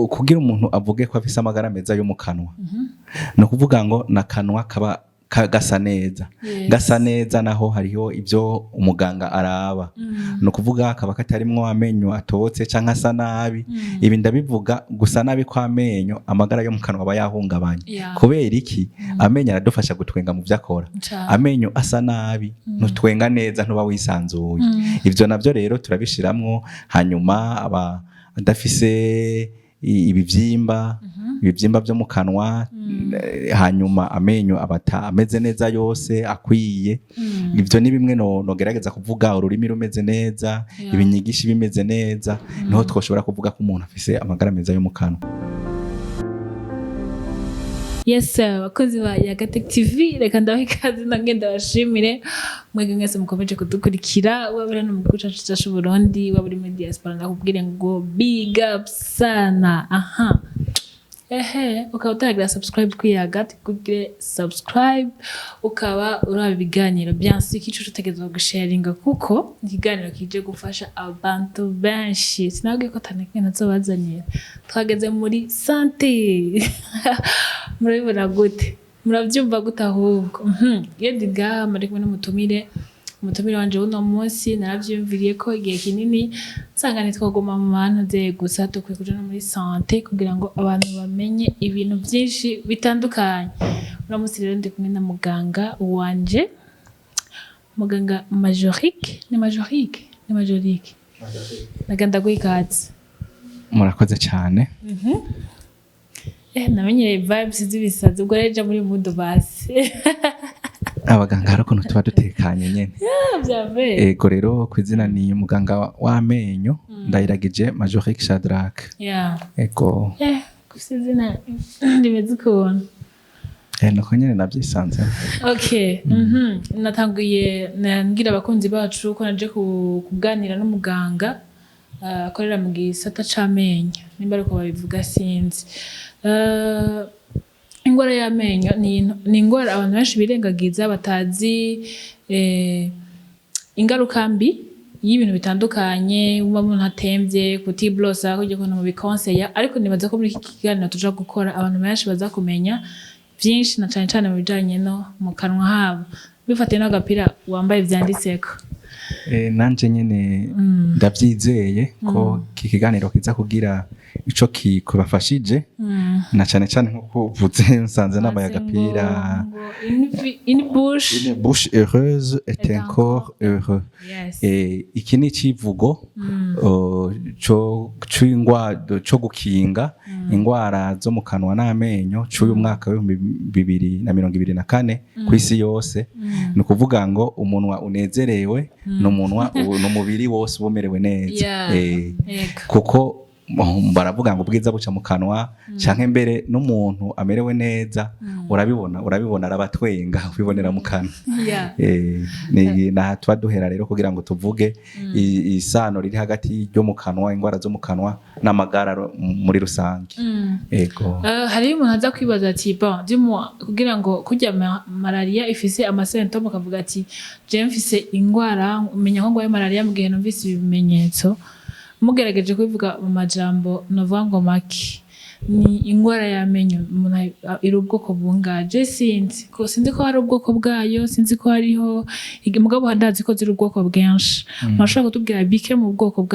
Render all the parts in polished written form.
kugira umuntu avuge ko afise amagara meza yo mu kanwa no kuvuga ngo nakanwa kaba gasa neza gasa neza naho hariho ibyo umuganga araba no kuvuga kaba katarimwo amenyo atobotse canke asa nabi ibi ndabivuga gusa nabi kwa amenyo amagara yo mu kanwa aba yahungabanye kubera iki amenyo aradufasha gutwenga mu vyakora amenyo asa nabi ntutwenga neza ntuba wisanzuye ivyo navyo rero turabishiramwo hanyuma aba adafise ibivyimba byo mu kanwa hanyuma amenyo abata ameze neza yose akwiye ivyo ni bimwe no gerageza kuvuga ururimi rumeze neza ibinyigishi bimeze neza niho twoshobora kuvuga ko umuntu afise amagara meza yo mu kanwa. Yes bakozi ba Yagatech TV reka ndabaha ikaze ndagenda bashimire mwege mwese mukomeje kudukurikira wabura no mu gihugu cyacu cya Burundi waburi muri diaspora ndakubwire ngo big up sana ukaba utagira subscribe kuri Yagatech kugire subscribe ukaba uraba ibiganiro byansi kicu tutegeza gusharinga kuko ikiganiro kije gufasha abantu benshi sinabwiye ko taneke nazobazanira twageze muri santé murabibona gute muravyumva gute ahubwo yediga muri kumwe n'umutumire wanje uno munsi naravyumviriye ko igihe kinini nsanga nitwagoma mu bantu ze gusa tukwiye kuja no muri santé kugira ngo abantu bamenye ibintu byinshi bitandukanye. Uno munsi rero ndi kumwe na muganga wanje muganga Majorique naganda gwikazi murakoze cyane namenyereye vibes z'ibisazi ubwo reje muri mudo basi abaganga hari ukuntu tuba dutekanye nyene ego rero kwizina ni muganga w'amenyo ndayiragije Majorique Shadrack ego kusizina ndimeze ukuntu nuko nyene navyisanze natanguye nabwira abakunzi bacu ko naje kuganira n'umuganga akorera mu gisata c'amenyo nimba ariko babivuga sinzi. Ingwara y'amenyo ni ingwara abantu benshi birengagiza batazi ingaruka mbi y'ibintu bitandukanye umuntu atemvye kutiblosa kujya kuntu mu bikonseya ariko nibaza ko muri iki kiganiro tuja gukora abantu benshi baza kumenya byinshi na cyane mu bijanye no mu kanwa habo bifate n'agapira wambaye vyanditseko nanje nyene ndavyizeye ko iki kiganiro kiza kugira ico kikubafashije na cyane nko kuvuze nsanze n'amaya agapira une bouche heureuse et un corps heureux. Iki ni civugo co gukinga ingwara zo mu kanwa n'amenyo c'uyu mwaka wa 2024 kw'isi yose ni kuvuga ngo umunwa unezerewe n'umubiri wose umerewe neza kuko baravuga ngo ubwiza buca mu kanwa canke mbere n'umuntu amerewe neza urabibona arabatwenga ubibonera mu kanwa na tuba duhera rero kugira ngo tuvuge isano riri hagati yo mu kanwa ingwara zo mu kanwa n'amagara muri rusange. Hari umuntu aza kwibaza ati kugira ngo kujya malaria ifise amasentome akavuga ati je mfise ingwara umenya ko ngwaye malaria mu gihe numvise ibimenyetso mugerageje kubivuga mu majambo novuga ngo make ni ingwara y'amenyo umuntu iri ubwoko bungaje sinzi ko hari ubwoko bwayo sinzi ko hariho mugabo handazi ko ziri ubwoko bwinshi mwashaka kutubwira bike mu bwoko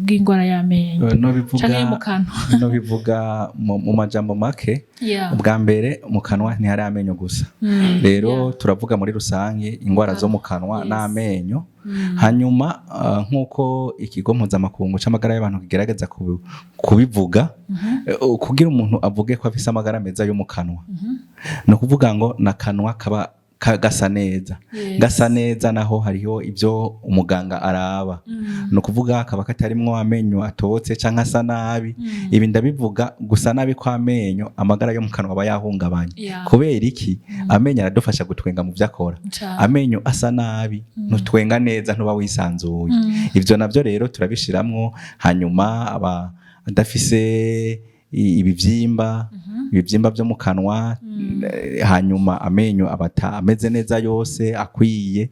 bw'ingwara y'amenyo no bivuga mu majambo make ubwa mbere mu kanwa ntihari amenyo gusa rero turavuga muri rusange ingwara zo mu kanwa n'amenyo hanyuma nk'uko ikigo mpuzamakungu c'amagara y'abantu kigerageza kubivuga kugira umuntu avuge ko afise amagara meza yo mu kanwa no kuvuga ngo nakanwa kaba gasa neza naho hariho ibyo umuganga araba no kuvuga kaba katarimwo amenyo atobotse canke asa nabi ibi ndabivuga gusa nabi kwa amenyo amagara yo mu kanwa aba yahungabanye kubera iki amenyo aradufasha gutwenga mu vyakora amenyo asa nabi ntutwenga neza ntuba wisanzuye ivyo navyo rero turabishiramwo hanyuma aba adafise ibivyimba byo mu kanwa, hanyuma amenyo abata ameze neza yose akwiye.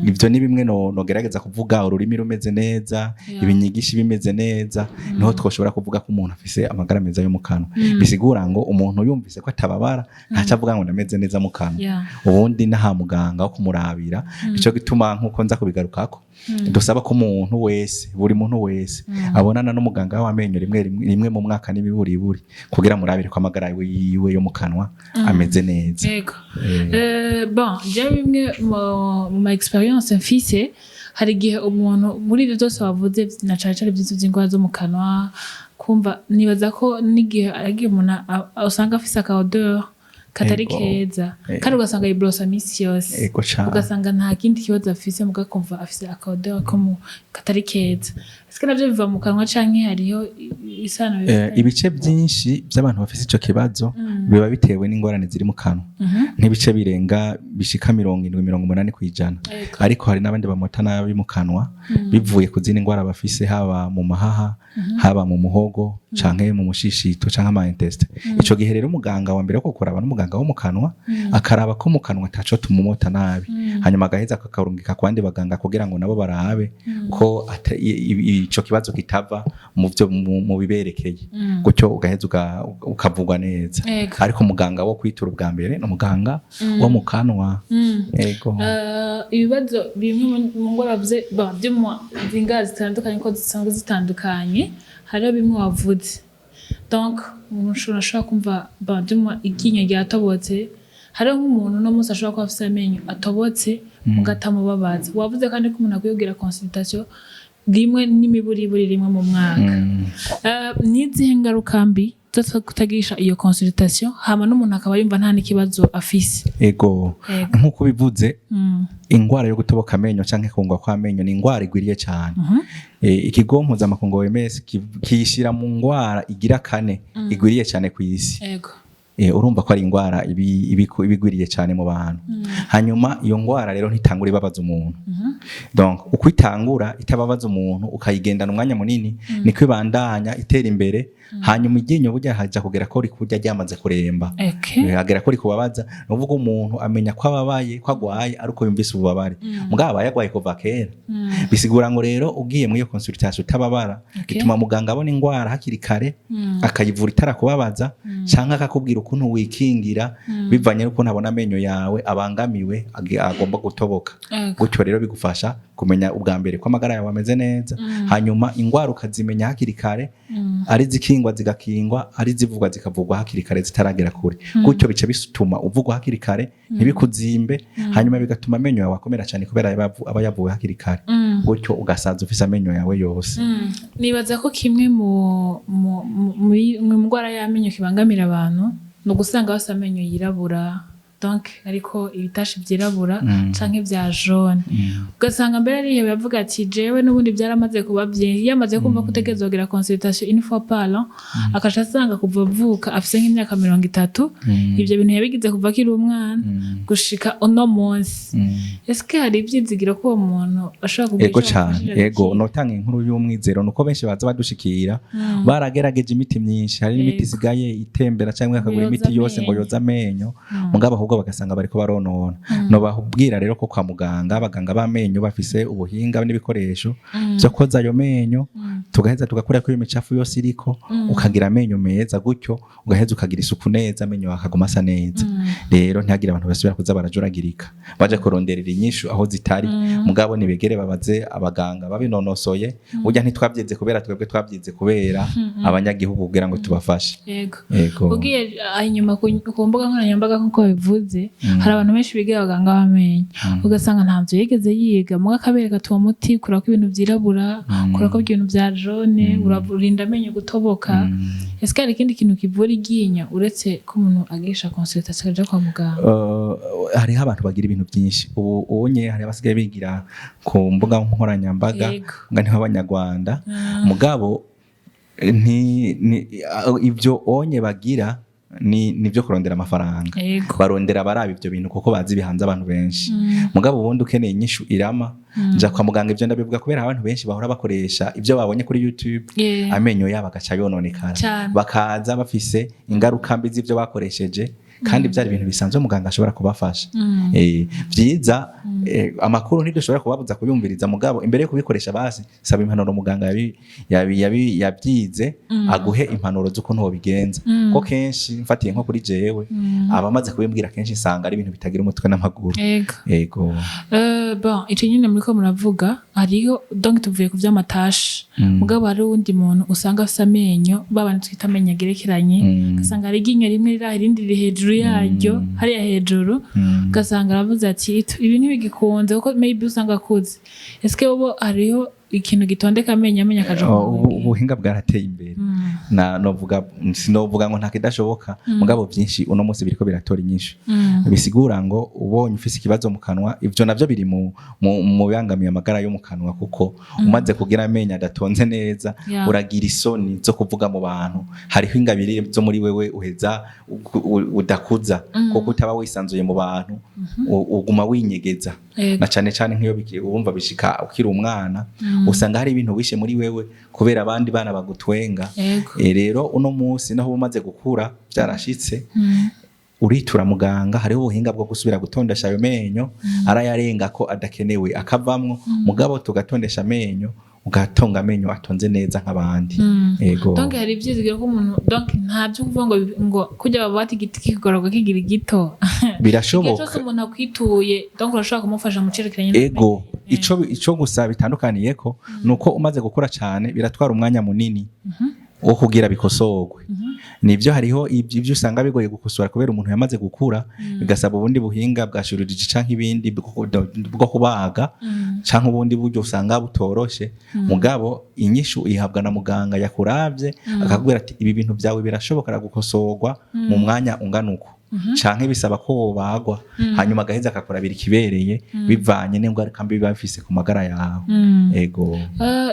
Ivyo ni bimwe nogerageza kuvuga, ururimi rumeze neza, ibinyigishi bimeze neza, niho twoshobora kuvuga ko umuntu afise amagara meza yo mu kanwa. Bisigura ngo umuntu yumvise ko atababara ntaca avuga ngo ndameze neza mu kanwa, ubundi naha muganga wo kumurabira. Ico gituma nkuko nza kubigarukako dusaba ko umuntu wese, buri muntu wese abonana n'umuganga w'amenyo rimwe mu mwaka n'imiburiburi, kugira murabire ko amagara yiwe yo mu kanwa ameze neza. Bon, je bimwe mu ma experience mfise, hari igihe umuntu muri ivyo byose wavuze na cane by'indwara zo mu kanwa, kumva nibaza ko n'igihe agiye umuntu usanga afise aka odeur katari keza, kandi ugasanga yibrosa misi yose, ugasanga nta kindi kibazo afise, muga kumva afise aka odeur ko katari keza. Ese navyo biva mu kanwa canke hariho isano bifite? Ibice byinshi by'abantu bafise ico kibazo biba bitewe n'ingorane ziri mu kanwa, nk'ibice birenga bishika 70-80%, ariko hari n'abandi bamota nabi mu kanwa bivuye ku zindi ngwara bafise, haba mu mahaha, haba mu muhogo canke mu mushishito canke ama intestine. Ico gihe rero umuganga wa mbere ko kuraba n'umuganga wo mu kanwa, akaraba ko mu kanwa taco tumumota nabi, hanyuma agaheza akakarungika kwandi baganga kugira ngo nabo barabe ko ico kibazo kitava mu biberekeye, gutyo ugaheza ukavugwa neza. Ariko muganga wo kwitura ubwa mbere no muganga wo mu kanwa. Ibibazo bimwe mu ngwara vuze by'ingazi zitandukanye ko zisanzwe zitandukanye, hariho bimwe wavuze. Donc umuntu ashobora kumva iryinyo ryatobotse, hariho nk'umuntu no munsi ashobora kuba afise amenyo atobotse mugatamubabaza. Wavuze kandi ko umuntu akwiye kugira consultation rimwe n'imiburiburi rimwe mu mwaka. N'izihe ngaruka mbi zo kutagisha iyo consultation, hama n'umuntu akaba yumva nta n'ikibazo afise? Nk'uko bivuze, ingwara yo gutoboka amenyo canke kungwa kwa amenyo ni ingwara igwiriye cyane. Ikigo mpuzamakungu OMS kiyishira mu ngwara igira 4 igwiriye cyane ku isi. Urumva ko ari ingwara ibigwiriye cyane mu bantu. Hanyuma iyo ngwara rero ntitangura ibabaza umuntu. Donc uko itangura itababaza umuntu ukayigendana umwanya munini, niko ibandanya itera imbere, hanyuma iryinyo burya haja kugera ko rikurya ryamaze kuremba. Hagera ko rikubabaza, nuvuga umuntu amenya ko ababaye, ko agwaye ariko yumvise ububabare. Mugabo yagwaye kuva kera. Bisigura ngo rero ugiye muri iyo consultation utababara, bituma muganga abona ingwara hakiri kare, akayivura itarakubabaza, canke akakubwira ukuntu wikingira bivanye n'uko ntabona amenyo yawe abangamiwe agomba gutoboka. Gutyo rero bigufasha kumenya ubwa mbere ko amagara yawe ameze neza, hanyuma ingwara ukazimenya hakiri kare, ari zikingwa zigakingwa, ari zivugwa zikavugwa hakiri kare zitaragera kure. Gutyo bice bisutuma uvugwa hakiri kare, ntibikuzimbe, hanyuma bigatuma amenyo yawe akomera cyane kubera aba yavuwe hakiri kare. Gutyo ugasaza ufise amenyo yawe yose. Nibaza ko kimwe mu ngwara y'amenyo kibangamira abantu no gusanga bose amenyo yirabura, donc ariko ibitashi byirabura canke bya jaune. Ugasanga mbere ari he bavuga ati jewe n'ubundi byaramaze kuba byinshi, yamaze kumva kutegeza kugira consultation une fois par an, akashasanga kuva vuka afise nk'imyaka 30, ivyo bintu yabigize kuva kiri umwana gushika uno munsi. Eske hari ibyizigiro ko umuntu ashobora kugira? Yego, notanga inkuru y'umwizero nuko benshi baza badushikira baragerageje imiti myinshi, hari imiti isigaye itembera cyangwa akagura imiti yose ngo yoza amenyo, mugabo ahubwo bagasanga bariko baronona. No bahubwira rero ko kwa muganga abaganga b'amenyo bafise ubuhinga n'ibikoresho byo koza ayo menyo, tugaheza tugakora ko imicafu yose iriko, ukagira amenyo meza, gutyo ugaheza ukagira isuku neza, amenyo akaguma asa neza. Rero ntihagira abantu basubira kuza barajuragirika baje kuronderera inyishu aho zitari, mugabo nibegere babaze abaganga babinonosoye. Burya ntitwabyize kubera twebwe, twabyize kubera abanyagihugu kugira ngo tubafashe. Yego. Ugiye inyuma ku mbuga nkoranyambaga nkuko bivuze, hari abantu benshi biga abaganga b'amenyo, ugasanga ntavyo yigeze yiga, muga kabereka tuwa muti kurako ibintu vyirabura, kurako ibintu vya jaune, urarinda amenyo gutoboka. Ese hari ikindi kintu kivura iryinyo uretse ko umuntu agisha consultation aja kwa muganga? Hari abantu bagira ibintu byinshi. Ubonye hari abasigaye bigira ku mbuga nkoranyambaga ngani b'Abanyarwanda, mugabo ivyo onye bagira nivyo kurondera amafaranga barondera baraba ivyo bintu kuko bazi bihanze abantu benshi mugabo ubundi ukeneye inyishu irama nja kwa muganga ivyo ndabivuga kubera abantu benshi bahora bakoresha ivyo babonye kuri YouTube amenyo yabo agaca yononekara bakaza bafise ingaruka mbi z'ivyo bakoresheje kandi byari ibintu bisanzwe muganga ashobora kubafasha vyiza amakuru ntidushobora kubabuza kuyumviriza mugabo imbere yo kubikoresha basi saba impanuro muganga yabyize aguhe impanuro z'uko nto bigenza ko kenshi mfatiye nko kuri jewe abamaze kubimbwira kenshi sanga ari ibintu bitagira umutwe n'amaguru yego bon ico nyine muri ko muravuga hariyo donc tuvuye ku vy'amatashi mugabo hari undi muntu usanga afite amenyo babana twita amenyo agerekeranye gasanga ari iryinyo rimwe riri irindi riri hejuru yaryo hariya hejuru gasanga aravuze ati ibi ntibigikunze kuko maybe usanga akuze eske bo hariho ikintu gitondeka amenyo akaja ubuhinga bwarateye imbere sinovuga ngo nta kidashoboka mugabo byinshi uno munsi biriko biratora inyinshi bisigura ngo ubonye ufise ikibazo mu kanwa ivyo navyo biri mu bangamiye amagara yo mu kanwa kuko umaze kugira amenyo adatonze neza uragira isoni zo kuvuga mu bantu hariho ingabire zo muri wewe uheza udakuza kuko utaba wisanzuye mu bantu uguma winyegeza na cane nk'iyo ubumva bishika ukiri umwana usanga hari ibintu wishe muri wewe kubera abandi bana bagutwenga rero uno munsi naho umaze gukura byarashitse uritura muganga hariho ubuhinga bwo gusubira gutondesha ayo menyo arayarenga ko adakenewe akavamwo mugabo tugatondesha amenyo ugatonga amenyo atonze neza nk'abandi yego donc hari ivyizigiro ko umuntu donc nta byo kuvuga ngo kujya babati igiti kigororwa kigira gito birashoboka cyo umuntu akwituye donc urashaka kumufasha mu cerekeranye ego ico gusa bitandukaniye ko nuko umaze gukura cyane biratwara umwanya munini wo kugira bikosorwe nivyo hariho ivyo usanga bigoye gukosora kubera umuntu yamaze gukura bigasaba ubundi buhinga bwa chirurgie canke ibindi bwo kubaga canke ubundi buryo usanga butoroshe mugabo inyishu ihabwa na muganga yakuravye akakubwira ati ibi bintu byawe birashobora gukosorwa mu mwanya unganuko canke bisaba ko wobagwa hanyuma agaheza akakurabira ikibereye bivanye n'ingaruka mbi biba bifise ku magara yawe ego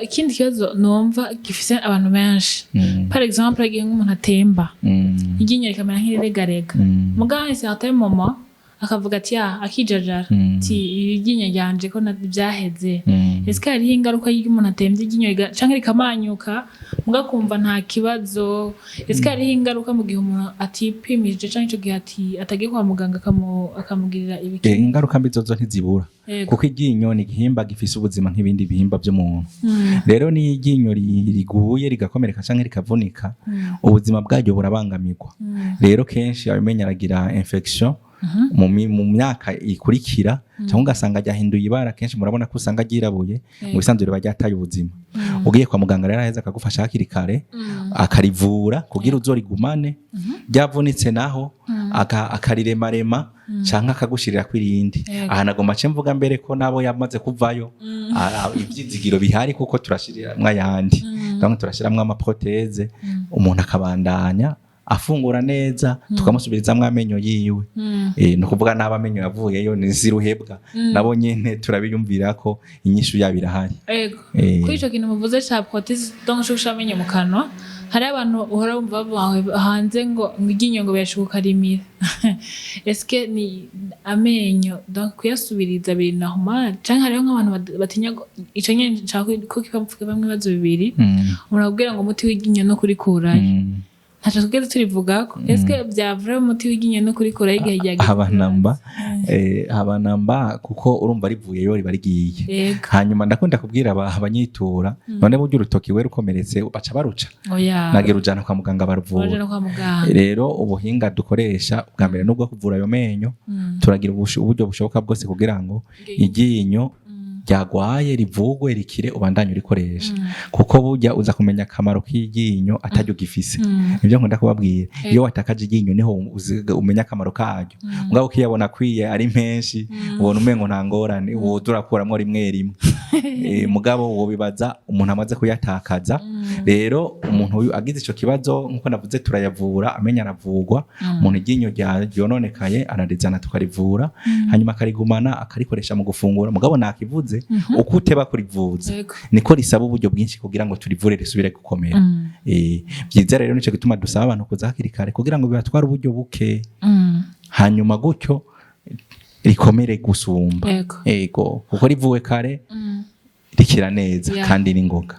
ikindi kibazo numva gifise abantu benshi par exemple igihe nk'umuntu atemba iryinyo rikamera nk'iriregarega muganga certain moment akavuga ati akijajara ati iryinyo ryanje ko byaheze ese hariho ingaruka y'umuntu atemvye iryinyo canke rikamanyuka mugakumva nta kibazo ese hariho ingaruka mu gihe umuntu atipimije canke ico gihe atagiye kwa muganga akamugirira ibiki ingaruka mbi zozo ntizibura kuko iryinyo ni igihimba gifise ubuzima nk'ibindi bihimba by'umuntu rero ni iryinyo riguye rigakomereka canke rikavunika ubuzima bwaryo burabangamirwa rero kenshi abimenya aragira infection mu myaka ikurikira cyangwa ugasanga ryahinduye ibara kenshi murabona ko usanga ryirabuye mu bisanzwe riba ryataye ubuzima ugiye kwa muganga rero aheza akagufasha hakiri kare akarivura kugira uzorigumane ryavunitse naho akariremarema canke akagushirira kwirindi aha nagomba ce mvuga mbere ko nabo yamaze kuvayo ivyizigiro bihari kuko turashiramwe ayandi donc turashiramwe amaproteze umuntu akabandanya afungura neza tukamusubirizamwe amenyo yiwe no kuvuga naba amenyo yavuyeyo niziruhebwa nabo nyene turabiyumvira ko inyishu yabirahari kuri ico kintu muvuze cha protese donc shusha amenyo mu kanwa hari abantu uhora umva hanze ngo iryinyo ngo byashuka rimira eske ni amenyo donc kuyasubiriza biri normal canke hariho nk'abantu batinya ico nyene ko kipamfuke bamwe bazo bibiri umuntu ngo umuti w'iryinyo no kurikurayo ntacho tugeze turivugako eske byavura umuti w'iryinyo no kurikurayo igihe ryagiye abanamba kuko urumva rivuyeyo riba rigiye hanyuma ndakunda kubwira abanyitura none buryo urutoki we rukomeretse baca baruca nagira ujana kwa muganga baruvura rero ubuhinga dukoresha bwa mbere nubwo kuvura ayo menyo turagira uburyo bushoboka bwose kugira ngo iryinyo ryagwaye rivugwe rikire ubandanye urikoresha kuko burya uza kumenya akamaro k'iryinyo ataryo gifise nibyo nkunda kubabwira iyo watakaje iryinyo niho umenya akamaro karyo mugabo ukiyabona kwiye ari menshi ubona umengo nta ngorane woza urakuramwo rimwe rimwe mugabo wo bibaza umuntu amaze kuyatakaza rero umuntu uyu agize ico kibazo nkuko navuze turayavura amenya aravugwa umuntu iryinyo ryononekaye ararizana tukarivura hanyuma akarigumana akarikoresha mu gufungura mugabo nakivuze uko uteba kurivuza niko risaba uburyo bwinshi kugira ngo turivure risubire gukomera byiza rero nico gituma dusaba abantu kuza hakiri kare kugira ngo bibatware uburyo buke hanyuma gutyo rikomere gusumba ego kuko rivuwe kare rikira neza kandi n'ingoga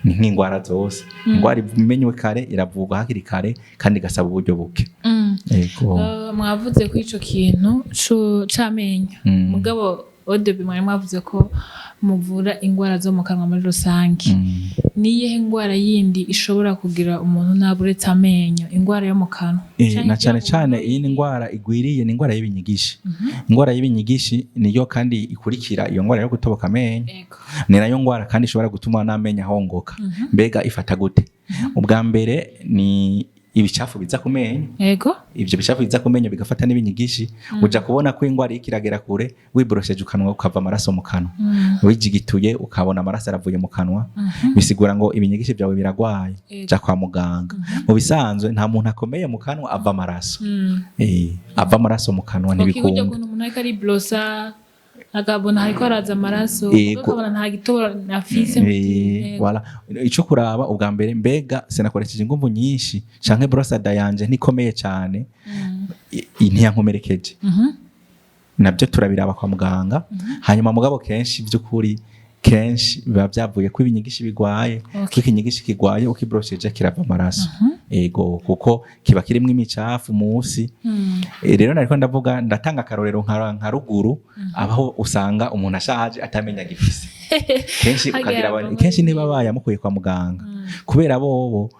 ni nk'ingwara zose ingwara imenywe kare iravugwa hakiri kare kandi gasaba uburyo buke ego mwavuze ko ico kintu c'amenyo mugabo odebi mwari mwavuze ko muvura ingwara zo mu kanwa muri rusange niyihe ingwara yindi ishobora kugira umuntu naburetse amenyo ingwara yo mu kanwa na cyane cyane iyi ni ingwara igwiriye ni ingwara y'ibinyigishi ingwara y'ibinyigishi niyo kandi ikurikira iyo ngwara yo gutoboka amenyo ni nayo ngwara kandi ishobora gutuma n'amenyo ahongoka mbega ifata gute ubwa mbere ni ibicafu biza ku menyo yego ivyo bicafu biza ku menyo bigafata n'ibinyigishi uja kubona ko ingwara ikiragera kure wibrosheje ukanwa ukava amaraso mu kanwa wijigituye ukabona amaraso aravuye mu kanwa bisigura ngo ibinyigishi byawe biragwaye ja kwa muganga mu bisanzwe nta muntu akomeye mu kanwa ava amaraso ava amaraso mu kanwa ntibikunda umuntu ariko ari blosa agabona hariko araza amaraso ukabona nta gitoro afise wala ico kuraba ubwa mbere mbega sinakoresheje ingumvu nyinshi canke brosada yanje ntikomeye cyane ntiyankomerekeje nabyo turabiraba kwa muganga hanyuma mugabo kenshi by'ukuri kenshi biba byavuye ko ibinyigishi bigwaye ko ikinyigishi kigwaye ukibrosheje kirava amaraso ego kuko kiba kirimo imicafu munsi rero nariko ndavuga ndatanga akarorero nka ruguru abaho usanga umuntu ashaje atamenya gifise kenshi ukagira kenshi niba bayamukuye kwa muganga kubera bobo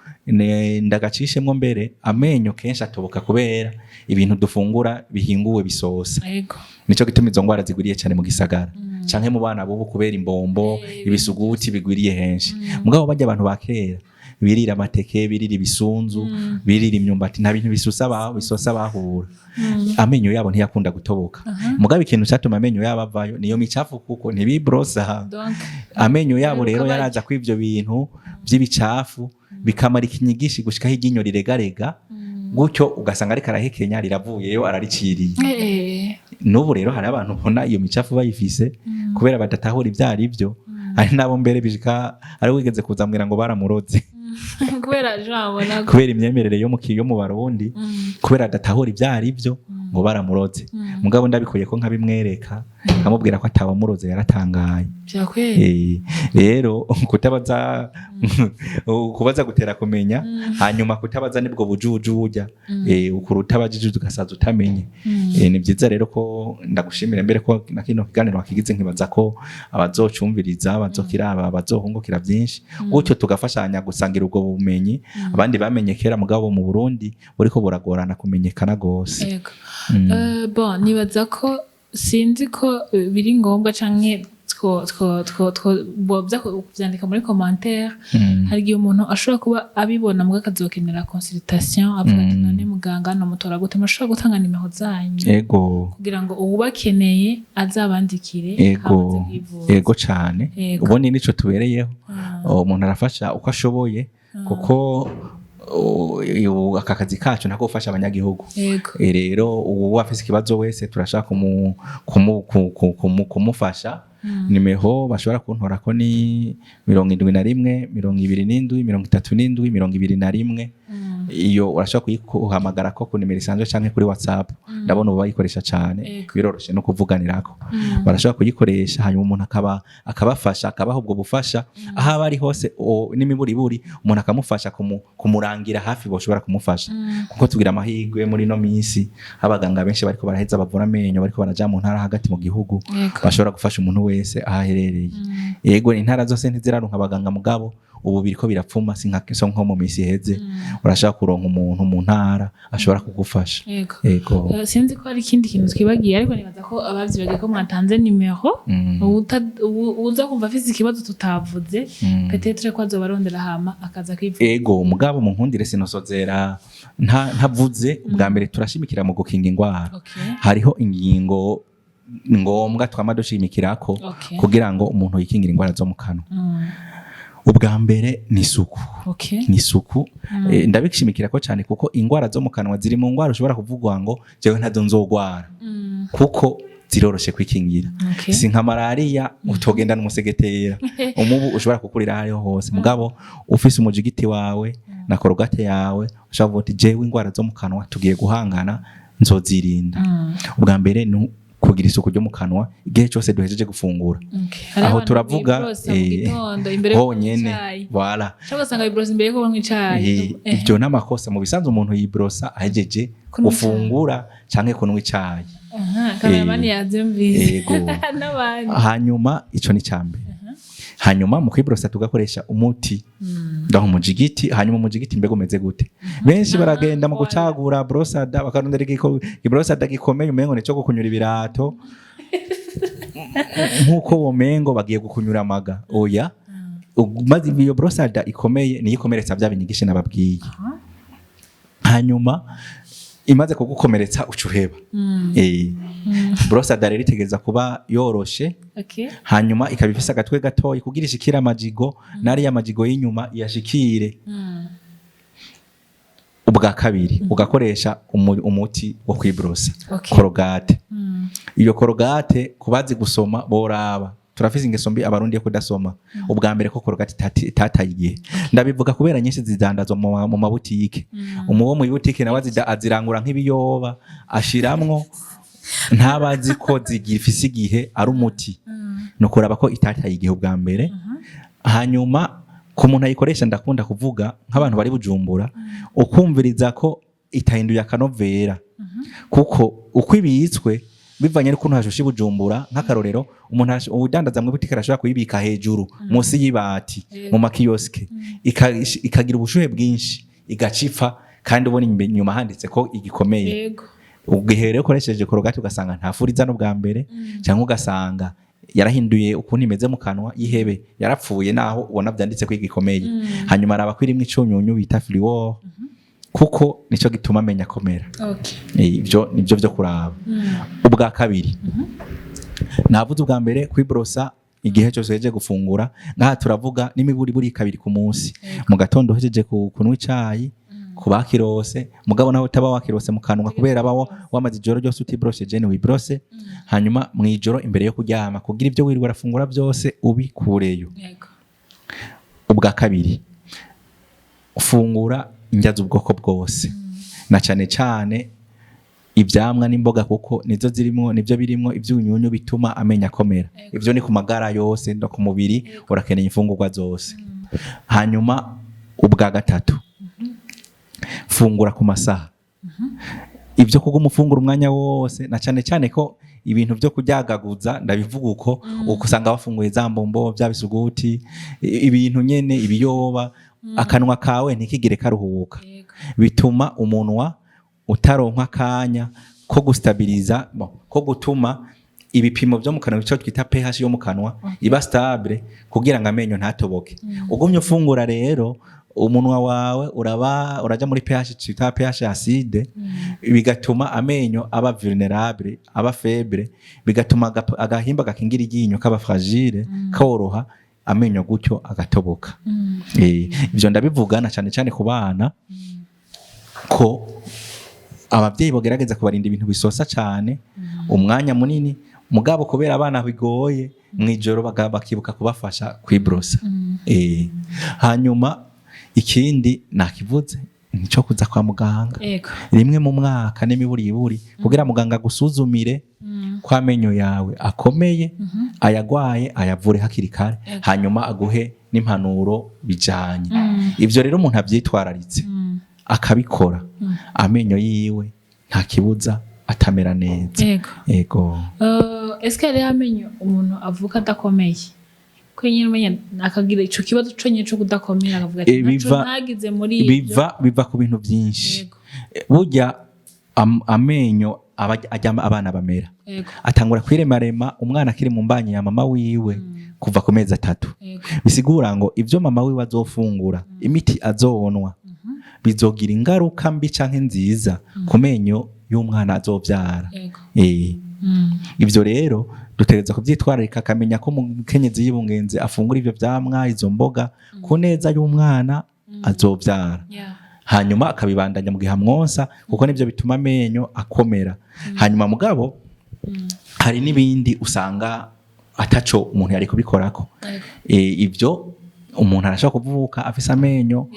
ndagacishemwo mbere amenyo kenshi atoboka kubera ibintu dufungura bihinguwe bisosa nico gituma izo ngwara zigwiriye cyane mu gisagara canke mu bana bubu kubera imbombo ibisuguti bigwiriye henshi mugabo bajya abantu bakera birira amateke birira ibisunzu birira imyumbati nta bintu bisosa bahura amenyo yabo ntiyakunda gutoboka mugabo ikintu cyatuma amenyo yabo avayo niyo micafu kuko ntibibrosa amenyo yabo rero yaraza kw'ivyo bintu by'ibicafu bikamara ikinyigishi gushika iryinyo riregarega gutyo ugasanga ariko arahekenya riravuyeyo arariciriye n'ubu rero hari abantu ubona iyo micafu bayifise kubera badatahura ivyari byo ari nabo mbere bishika ari wigeze kuzamwira ngo baramuroze kubera imyemerere yo mu Barundi kubera adatahura ivyari byo ngo baramuroze mugabo ndabikuye ko nkabimwereka nkamubwira ko atabamuroze yaratangaye rero kubaza gutera kumenya hanyuma kutabaza nibwo bujujuja ukuruta abajije ugasaza utamenye ni byiza rero ko ndagushimira mbere ko na kino kiganiro wakigize nkibaza ko abazocumviriza bazokiraba bazohungukira byinshi gutyo tugafashanya gusangira ubwo bumenyi abandi bamenye kera mugabo mu Burundi buriko buragorana kumenyekana gose bon nibaza ko sinzi ko biri ngombwa canke bobya kuvyandika muri commentaire hari igihe umuntu ashobora kuba abibona mbwa akazokenera consultation avuga ati none muganga no mutora gute mushobora gutanga nimero zanyu kugira ngo ubakeneye azabandikire ego cyane ubone nico tubereyeho umuntu arafasha uko ashoboye kuko aka kazi kacu nako gufasha abanyagihugu rero ubu afise ikibazo wese turashaka kumufasha nimero bashobora kuntora ko ni 71 27 37 21 iyo urashobora kuhamagara ko ku nimero isanzwe canke kuri WhatsApp ndabona ubu bayikoresha cyane biroroshe no kuvuganirako barashobora kuyikoresha hanyuma umuntu akabafasha akabaho ubwo bufasha aho abari hose n'imiburiburi umuntu akamufasha kumurangira hafi boshobora kumufasha kuko tugira amahirwe muri no minsi abaganga benshi bariko baraheza bavura amenyo bariko baraja mu ntara hagati mu gihugu bashobora gufasha umuntu wese ahaherereye yego intara zose ntiziraronka abaganga mugabo ubu biriko birapfuma so nko mu misi heze urashaka kuronka umuntu mu ntara ashobora kugufasha yego sinzi ko hari ikindi kintu twibagiye ariko nibaza ko abavyibagiye ko mwatanze nimero uza kumva afise ikibazo tutavuze peut-être ko azobarondera hama akaza kwivuza yego mugabo mu nkundire sinosozera ntavuze bwa mbere turashimikira mu gukinga ingwara hariho ingingo ngombwa twama dushimikirako Okay. kugira ngo umuntu yikingira ingwara zo mu kanwa. Ubwa mbere ni isuku. Okay. Ni isuku. Ndabishimikirako cyane kuko ingwara zo mu kanwa ziri mu ngwara ushobora kuvugwa ngo jewe ntazo nzogwara. Kuko ziroroshe kwikingira. Okay. Si nka malaria utogenda n'umusegetera. Umubu ushobora kukurira hariho hose. Mugabo ufise umujigiti wawe na korogate yawe ushobora kuvuga ati jewe ingwara zo mu kanwa tugiye guhangana nzozirinda. Ubwa mbere ni kugira isuku ryo mu kanwa igihe cyose duhejeje gufungura. Aho turavuga honyene voilà. Cyangwa sanga ibrosa imbere ko banywa icayi. Ibyo n'amakosa mu bisanzwe umuntu yibrosa ahejeje gufungura canke kunywa icayi. Kameraman yavyumvise. Yego. N'abandi. Hanyuma ico ni cambe. Hanyuma mu kwibrosa tugakoresha umuti ndaho mujigiti. Hanyuma mujigiti mbego umeze gute? Benshi baragenda mu gucagura brosada bakarondera ibrosada gikomeye umengo nico gukunyura ibirato nkuko womengo bagiye gukunyura amaga. Oya maze iyo brosada ikomeye niyo ikomeretsa bya binyigishe nababwiye. Hanyuma imaze kugukomeretsa ucuheba. Brosada rero itegeza kuba yoroshe. Okay. Hanyuma ikabifisa agatwe gatoyi kugira ishikira amajigo nari amajigo y'inyuma yashikire. Ubwa kabiri ugakoresha umuti wo kwibrosa. Okay. Korogate. Iyo korogate kubazi gusoma boraba turafise ingeso mbi abarundi yo kudasoma. Ubwa mbere ko korogate tatayigihe ndabivuga kubera nyinshi zidandazwa mu mabutike. Umuwo mu butike nawe azirangura nk'ibiyoba ashiramwo ntabazi ko zigifise igihe ari umuti. Nukuraba ko itatayigihe ubwa mbere. Hanyuma ku muntu ayikoresha ndakunda kuvuga nk'abantu bari Bujumbura ukumviriza ko itahinduye akanovera. Kuko uko ibitswe bivanye n'ukuntu hashushe Bujumbura nk'akarorero umuntu udandaza mu butike arashobora kuyibika hejuru munsi y'ibati mu makioske ikagira ubushuhe bwinshi igacipfa kandi ubona inyuma handitse ko igikomeye. Yego. Ugihere ukoresheje korogate ugasanga nta furiza no bwa mbere cyangwa ugasanga yarahinduye ukuntu imeze mu kanwa y'ihebe yarapfuye naho ubona byanditse ko igikomeye. Hanyuma araba kwirimwe icunyunyu bita fluor kuko nico gituma amenya komera. Okay. Ibyo nibyo byo kuraba. Ubwa kabiri navuze ubwa mbere kwibrosa igihe cyose heje gufungura ngaha turavuga n'imiburi buri kabiri ku munsi. Mu gatondo hejeje kunywa icayi kubakirose mugabo naho utaba wakirose mu kanwa kubera bawo wamaze ijoro ryose utibroshe jene wibrose. Hanyuma mu ijoro imbere yo kuryama kugira ibyo wirirwa rafungura byose ubikureyo. Yego. Ubwa kabiri ufungura indya z'ubwoko bwose na cyane cyane ibyamwa n'imboga kuko nizo zirimo nibyo birimo ibyunyunyu bituma amenya komera. Ibyo ni ku magara yose no ku mubiri urakeneye imfungurwa zose. Hanyuma ubwa gatatu fungura ku masaha. Ibyo kuguma ufungura umwanya wose na cyane cyane ko ibintu byo kuryagaguza ndabivuga uko usanga bafunguye za mbombo bya bisuguti ibintu nyene ibiyoba akanwa kawe ntikigire karuhuka. Bituma umunwa utaronka kanya ko gustabiliza ko gutuma ibipimo byo mu kanwa bico twita pH yo mu kanwa iba stable kugira ngo amenyo ntatoboke. Ugumye ufungura rero umunwa wawe uraja muri pH twita pH acide bigatuma amenyo aba vulnerable aba faible bigatuma agahimba gakingira iryinyo kaba fragile koroha amenyo gutyo agatoboka. Ibyo ndabivugana cyane cyane ku bana ko abavyeyi bogerageza kubarinda ibintu bisosa cyane umwanya munini mugabo kubera abana bigoye mwijoro bakibuka kubafasha kwibrosa. Hanyuma ikindi nakivuze nico kuza kwa muganga rimwe mu mwaka n'imiburiburi kugira muganga gusuzumire kwa menyo yawe akomeye ayagwaye ayavure hakiri kare hanyuma aguhe n'impanuro bijanye. Ivyo rero umuntu avyitwararitse akabikora amenyo yiwe nta kibuza atamera neza. Yego. Eske rero amenyo umuntu avuka adakomeye kwenye umenya akagira ico kibazo conye cyo kudakomera akavuga ati naco nagize muri ibyo biva ku bintu byinshi. Burya amenyo abana bamera atangura kwiremarema umwana akiri mu mbanyi ya mama wiwe kuva ku mezi 3. Bisigura ngo ivyo mama wiwe azofungura imiti azobonwa bizogira ingaruka mbi canke nziza ku menyo y'umwana azovyara. ivyo rero dutegereza kuvyitwararika akamenya ko umukenyezi yibungenze afungura ivyo vyamwa izo mboga ku neza y'umwana azovyara hanyuma akabibandanya mu gihe amwonsa kuko nivyo bituma amenyo akomera hanyuma mugabo hari n'ibindi usanga ataco umuntu yari kubikorako ivyo umuntu arashaka kuvuka afise amenyo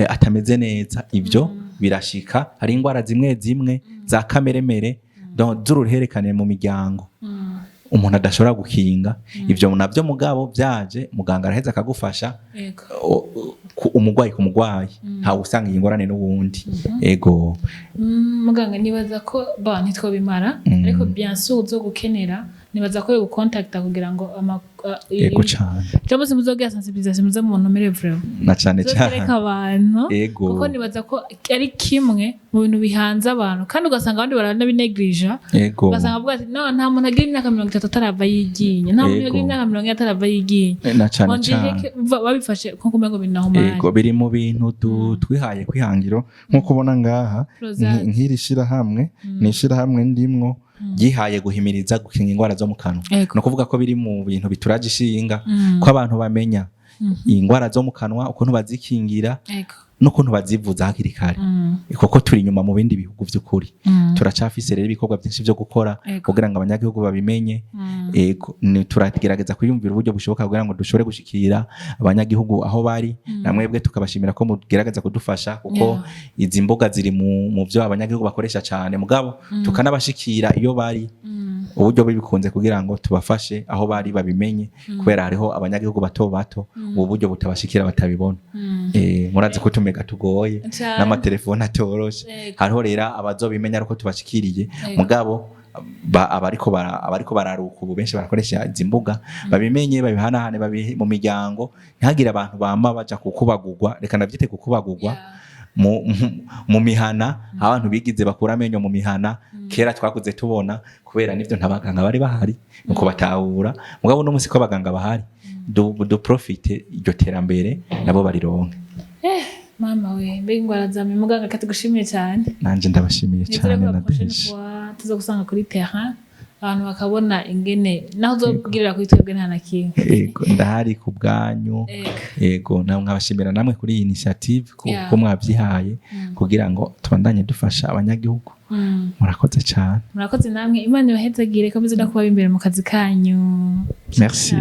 atameze neza ivyo birashika hari ingwara zimwe zimwe za kameremere z'uruhererekane mu miryango umuntu adashobora gukinga ivyo navyo mugabo vyaje muganga araheza akagufasha umugwayi ku mugwayi ntawe usanga iyi ngorane n'uwundi ego muganga nibaza ko ntitwobimara ariko bien sûr uzo gukenera nibaza ko yo contacta kugira ngo ego cyane cyangwa se muzogira sensibilisation muze mu nomere vraiment na cyane cyane abantu ego kuko nibaza ko ari kimwe mu bintu bihanze abantu kandi ugasanga abandi baranabinegrija ego ugasanga avuga ati no nta muntu agira imyaka 30 atarava yiginye nta muntu agira imyaka 40 atarava yiginye na cyane cyane babifashe nko kumengo binahumanye ego biri mu bintu twihaye kwihangiro nko kubona ngaha nk'iri shirahamwe ni shirahamwe ndimwo gihaye guhimiriza gukinga ingwara zo mu kanwa no kuvuga ko biri mu bintu bituraje ishinga ko abantu bamenya ingwara zo mu kanwa ukuntu bazikingira n'ukuntu bazivuza hakiri kare kuko turi inyuma mu bindi bihugu vy'ukuri turacafise rero ibikorwa byinshi vyo gukora kugira ngo abanyagihugu babimenye turagerageza kwiyumvira uburyo bushoboka kugira ngo dushobore gushikira abanyagihugu aho bari namwebwe tukabashimira ko mugerageza kudufasha kuko izi mboga ziri mu vyo abanyagihugu bakoresha cyane mugabo tukanabashikira iyo bari uburyo bikunze kugira ngo tubafashe aho bari babimenye kubera hariho abanyagihugu bato bato ubu buryo butabashikira batabibona murazi ko tumega tugoye n'amatelefone atoroshe hariho rero abazobimenya ariko tubashikiriye mugabo abariko bararuka ubu benshi barakoresha izi mbuga babimenye babihanahane mu miryango ntihagire abantu bama baja kukubagurwa reka ndavyite kukubagurwa mu mihana abantu bigize bakura amenyo mu mihana kera twakuze tubona kubera nivyo ntabaganga bari bahari nuko batahura mugabo no musi ko abaganga bahari do profite iryo terambere nabo barironke mama we mbega ingwara za muganga katigushimiye cyane nanje ndabashimiye cyane na benshi tuzogusanga kuri terrain abantu bakabona ingene naho uzobwirira kuri twebwe nta nakinga yego ndahari ku bwanyu yego nkabashimira namwe kuri iyi initiative ko mwavyihaye kugira ngo tubandanye dufasha abanyagihugu murakoze cyane murakoze namwe Imana ibahezagire ko bize no kuba imbere mu kazi kanyu merci